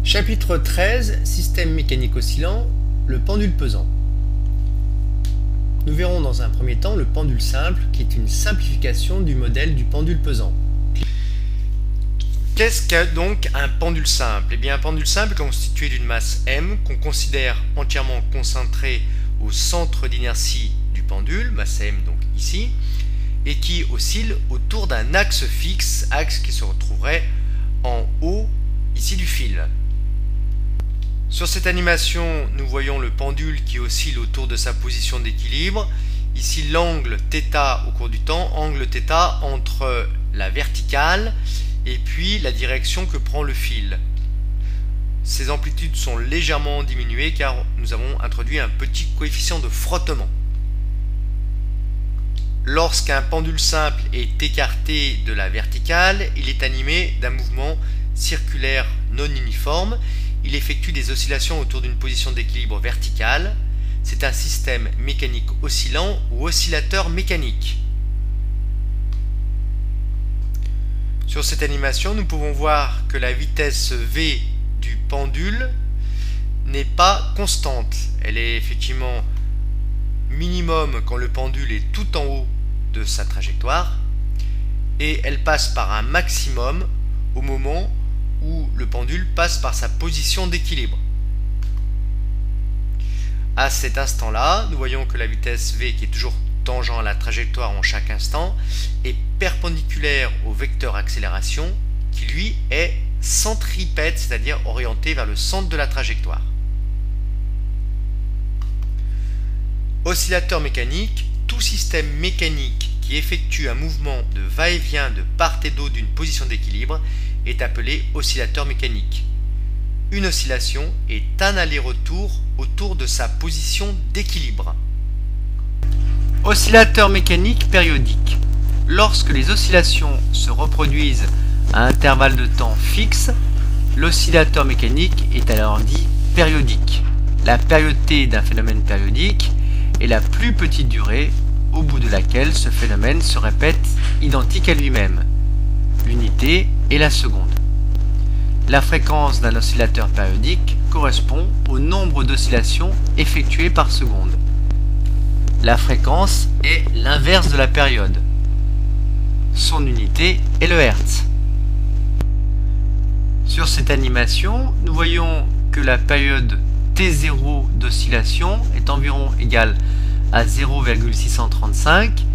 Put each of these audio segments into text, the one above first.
Chapitre 13, Système mécanique oscillant, le pendule pesant. Nous verrons dans un premier temps le pendule simple, qui est une simplification du modèle du pendule pesant. Qu'est-ce qu'est donc un pendule simple? Eh bien, un pendule simple est constitué d'une masse m qu'on considère entièrement concentrée au centre d'inertie du pendule, masse m donc ici, et qui oscille autour d'un axe fixe, axe qui se retrouverait en haut ici du fil. Sur cette animation, nous voyons le pendule qui oscille autour de sa position d'équilibre. Ici, l'angle θ au cours du temps, angle θ entre la verticale et puis la direction que prend le fil. Ces amplitudes sont légèrement diminuées car nous avons introduit un petit coefficient de frottement. Lorsqu'un pendule simple est écarté de la verticale, il est animé d'un mouvement circulaire non uniforme. Il effectue des oscillations autour d'une position d'équilibre verticale. C'est un système mécanique oscillant ou oscillateur mécanique. Sur cette animation, nous pouvons voir que la vitesse v du pendule n'est pas constante. Elle est effectivement minimum quand le pendule est tout en haut de sa trajectoire et elle passe par un maximum au moment où le pendule passe par sa position d'équilibre. À cet instant-là, nous voyons que la vitesse v, qui est toujours tangent à la trajectoire en chaque instant, est perpendiculaire au vecteur accélération, qui lui est centripète, c'est-à-dire orienté vers le centre de la trajectoire. Oscillateur mécanique, tout système mécanique qui effectue un mouvement de va-et-vient de part et d'autre d'une position d'équilibre est appelé oscillateur mécanique. Une oscillation est un aller-retour autour de sa position d'équilibre. Oscillateur mécanique périodique. Lorsque les oscillations se reproduisent à intervalles de temps fixes, l'oscillateur mécanique est alors dit périodique. La période t d'un phénomène périodique est la plus petite durée au bout de laquelle ce phénomène se répète identique à lui-même. L'unité est la seconde. La fréquence d'un oscillateur périodique correspond au nombre d'oscillations effectuées par seconde. La fréquence est l'inverse de la période. Son unité est le Hertz. Sur cette animation, nous voyons que la période T0 d'oscillation est environ égale à 0,635.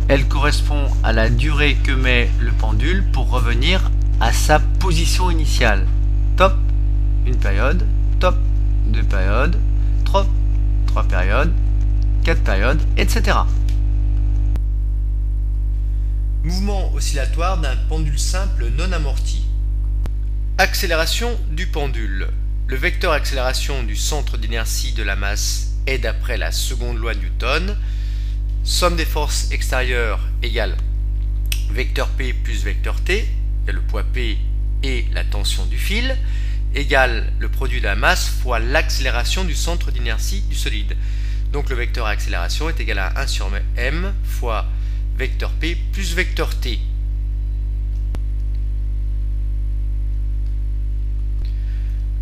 Elle correspond à la durée que met le pendule pour revenir à sa position initiale. Top, une période, top, deux périodes, trois périodes, 4 périodes, etc. Mouvement oscillatoire d'un pendule simple non amorti. Accélération du pendule. Le vecteur accélération du centre d'inertie de la masse est d'après la seconde loi de Newton. Somme des forces extérieures égale vecteur P plus vecteur T, il y a le poids P et la tension du fil, égale le produit de la masse fois l'accélération du centre d'inertie du solide. Donc le vecteur accélération est égal à 1 sur m fois vecteur P plus vecteur T.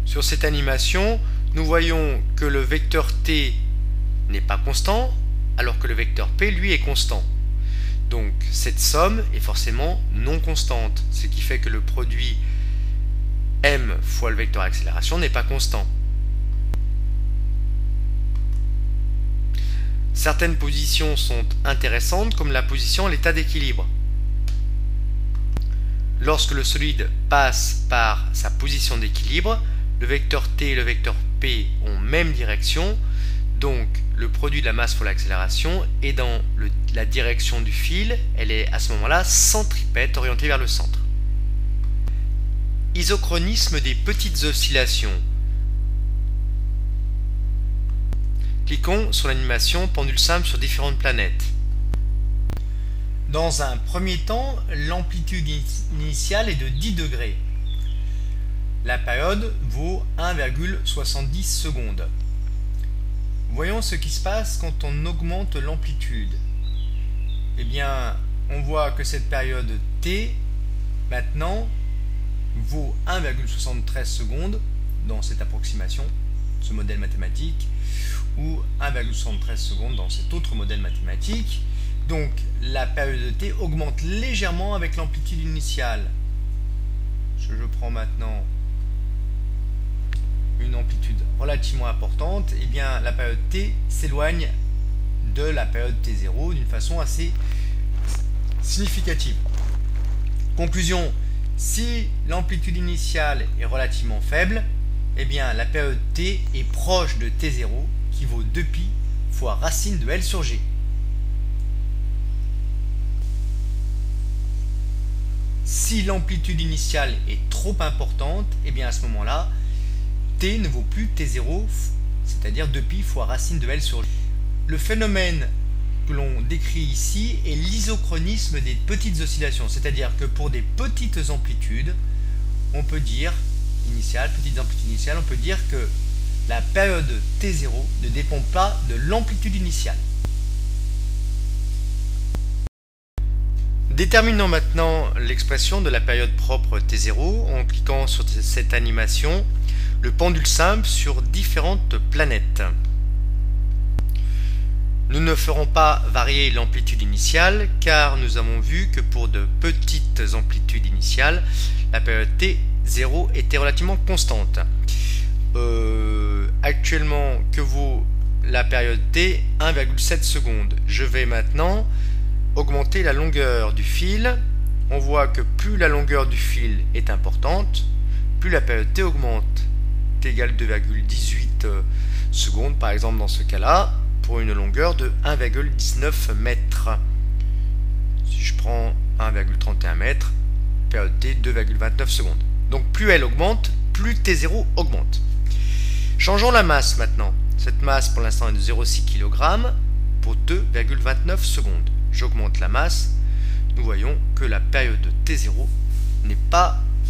Sur cette animation, nous voyons que le vecteur T n'est pas constant, alors que le vecteur P, lui, est constant. Donc cette somme est forcément non constante, ce qui fait que le produit m fois le vecteur accélération n'est pas constant. Certaines positions sont intéressantes, comme la position à l'état d'équilibre. Lorsque le solide passe par sa position d'équilibre, le vecteur t et le vecteur p ont même direction, donc le produit de la masse fois l'accélération est dans la direction du fil, elle est à ce moment-là centripète, orientée vers le centre. Isochronisme des petites oscillations. Cliquons sur l'animation pendule simple sur différentes planètes. Dans un premier temps, l'amplitude initiale est de 10 degrés. La période vaut 1,70 secondes. Voyons ce qui se passe quand on augmente l'amplitude. Eh bien, on voit que cette période t, maintenant, vaut 1,73 secondes dans cette approximation, ce modèle mathématique, ou 1,73 secondes dans cet autre modèle mathématique. Donc la période de t augmente légèrement avec l'amplitude initiale. Je prends maintenant une amplitude relativement importante, et bien la période t s'éloigne de la période t0 d'une façon assez significative. Conclusion, si l'amplitude initiale est relativement faible, eh bien la période t est proche de t0 qui vaut 2π fois racine de L sur G. Si l'amplitude initiale est trop importante, eh bien à ce moment-là, t ne vaut plus t0, c'est-à-dire 2π fois racine de L sur G. Le phénomène que l'on décrit ici est l'isochronisme des petites oscillations, c'est-à-dire que pour des petites amplitudes, on peut dire, petites amplitudes initiales, on peut dire que la période t0 ne dépend pas de l'amplitude initiale. Déterminons maintenant l'expression de la période propre t0 en cliquant sur cette animation, le pendule simple sur différentes planètes. Nous ne ferons pas varier l'amplitude initiale car nous avons vu que pour de petites amplitudes initiales, la période t0 était relativement constante. Actuellement, que vaut la période t? 1,7 secondes. Je vais maintenant augmenter la longueur du fil. On voit que plus la longueur du fil est importante, plus la période t augmente. T égale 2,18 secondes par exemple dans ce cas-là, pour une longueur de 1,19 mètres. Si je prends 1,31 mètres, période t 2,29 secondes. Donc plus elle augmente, plus t0 augmente. Changeons la masse maintenant. Cette masse pour l'instant est de 0,6 kg pour 2,29 secondes. J'augmente la masse. Nous voyons que la période t0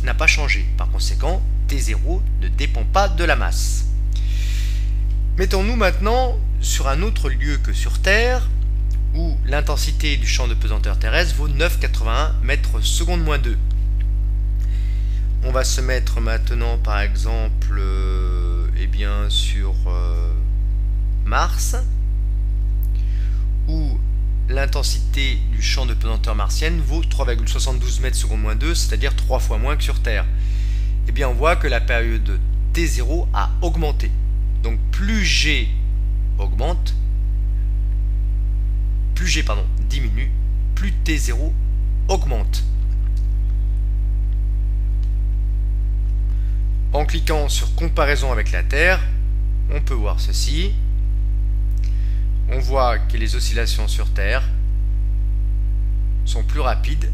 n'a pas changé. Par conséquent, t0 ne dépend pas de la masse. Mettons-nous maintenant sur un autre lieu que sur Terre, où l'intensité du champ de pesanteur terrestre vaut 9,81 mètres secondes moins 2. On va se mettre maintenant par exemple sur Mars, où l'intensité du champ de pesanteur martienne vaut 3,72 mètres secondes moins 2, c'est-à-dire 3 fois moins que sur Terre. Eh bien on voit que la période t0 a augmenté. Donc plus G augmente, plus G diminue, plus t0 augmente. En cliquant sur comparaison avec la Terre, on peut voir ceci. On voit que les oscillations sur Terre sont plus rapides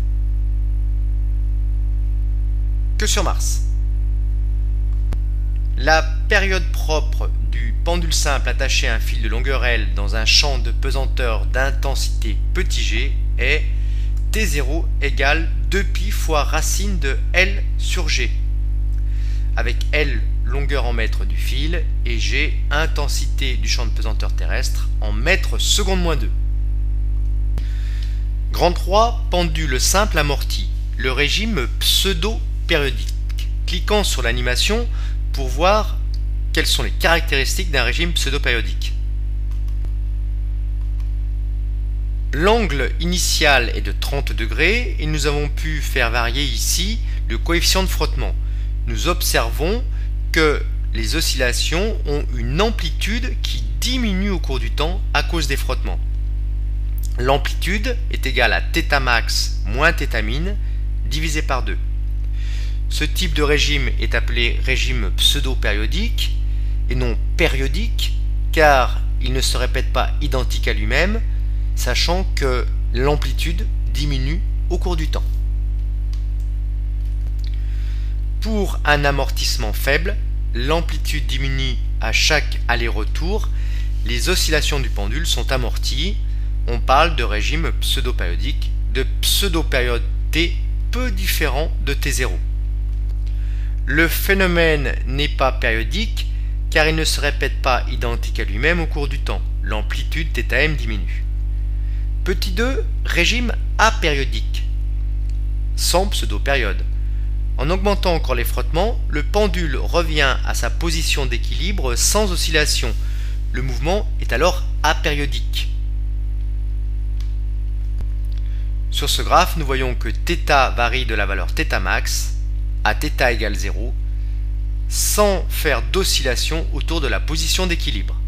que sur Mars. La période propre du pendule simple attaché à un fil de longueur L dans un champ de pesanteur d'intensité petit g est t0 égale 2π fois racine de L sur G, avec L longueur en mètres du fil et G intensité du champ de pesanteur terrestre en mètres secondes moins 2. Grand 3, pendule simple amorti, le régime pseudo-périodique. Cliquons sur l'animation pour voir quelles sont les caractéristiques d'un régime pseudo-périodique. L'angle initial est de 30 degrés et nous avons pu faire varier ici le coefficient de frottement. Nous observons que les oscillations ont une amplitude qui diminue au cours du temps à cause des frottements. L'amplitude est égale à θ max moins θ min divisé par 2. Ce type de régime est appelé régime pseudo-périodique et non périodique car il ne se répète pas identique à lui-même, sachant que l'amplitude diminue au cours du temps. Pour un amortissement faible, l'amplitude diminue à chaque aller-retour, les oscillations du pendule sont amorties. On parle de régime pseudo-périodique, de pseudo-période t peu différent de t0. Le phénomène n'est pas périodique car il ne se répète pas identique à lui-même au cours du temps. L'amplitude θm diminue. Petit 2, régime apériodique, sans pseudo-période. En augmentant encore les frottements, le pendule revient à sa position d'équilibre sans oscillation. Le mouvement est alors apériodique. Sur ce graphe, nous voyons que θ varie de la valeur θ max à θ égale 0 sans faire d'oscillation autour de la position d'équilibre.